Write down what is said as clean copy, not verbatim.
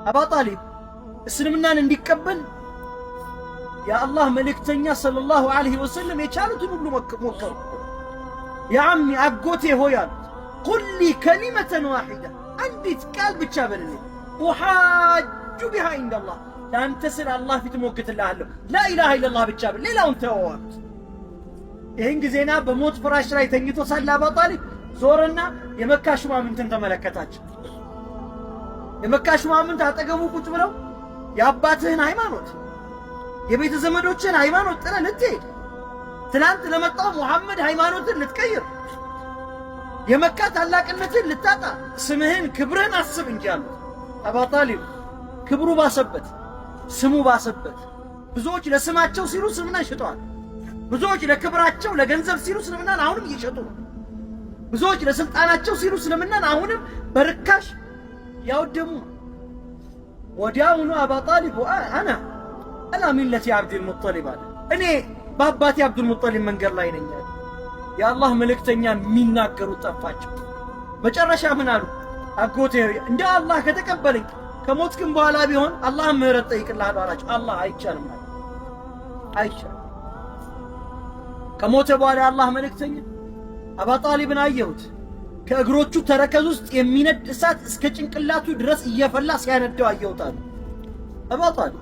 አባ ጣሊብ እስልምናን እንዲቀበል የአላህ መልእክተኛ ሰለላሁ ዐለይሂ ወሰለም የቻሉትን ሁሉ ሞከሩ። የዓሚ አጎቴ ሆይ አሉት፣ ቁሊ ከሊመተን ዋሒዳ አንዲት ቃል ብቻ በልልኝ፣ ኡሓጁ ቢሃ ኢንደላህ ለአንተ ስለ አላህ ፊት ሞግትልሃለሁ፣ ላኢላሃ ኢለላህ ብቻ ብል፣ ሌላውን ተወው አሉት። ይህን ጊዜና በሞት ፍራሽ ላይ ተኝቶ ሳለ አባ ጣሊብ ዞረና የመካ ሹማምንትን ተመለከታቸው። የመካ ሹማምንት አጠገቡ ቁጭ ብለው የአባትህን ሃይማኖት የቤተ ዘመዶችን ሃይማኖት ጥለህ ልትሄድ፣ ትናንት ለመጣው ሙሐመድ ሃይማኖትን ልትቀይር፣ የመካ ታላቅነትን ልታጣ፣ ስምህን ክብርህን አስብ እንጂ አሉት። አባ ጣሊብ ክብሩ ባሰበት፣ ስሙ ባሰበት። ብዙዎች ለስማቸው ሲሉ እስልምናን ሽጠዋል። ብዙዎች ለክብራቸው ለገንዘብ ሲሉ እስልምናን አሁንም እየሸጡ ነው። ብዙዎች ለስልጣናቸው ሲሉ እስልምናን አሁንም በርካሽ ያወደሙ። ወዲያውኑ አባ ጣሊብ አና አላ ሚለቲ አብዱል ሙጠሊብ አለ፣ እኔ በአባቴ አብዱል ሙጠሊብ መንገድ ላይ ነኝ። የአላህ መልእክተኛ የሚናገሩት ጠፋቸው። መጨረሻ ምን አሉ? አጎቴ እንደ አላህ ከተቀበለኝ ከሞትክም በኋላ ቢሆን አላህ ምህረት ጠይቅልሃል አላቸው። አላህ አይቻልም አለ፣ አይቻልም። ከሞተ በኋላ የአላህ መልእክተኛ አባ ጣሊብን አየሁት፣ ከእግሮቹ ተረከዝ ውስጥ የሚነድ እሳት እስከ ጭንቅላቱ ድረስ እየፈላ ሲያነደው አየሁት አሉ። አባ ጣሊብ